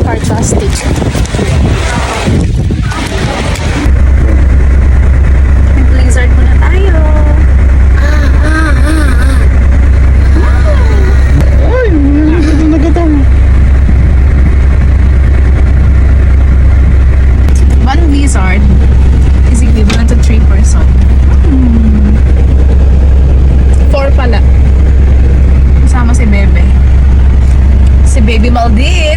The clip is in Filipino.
Fantastic. Mag-blizzard muna tayo. Ay, nagatam. One blizzard is equivalent to 3 person. 4 pala. Kasama si Bebe. Si Baby Maldives.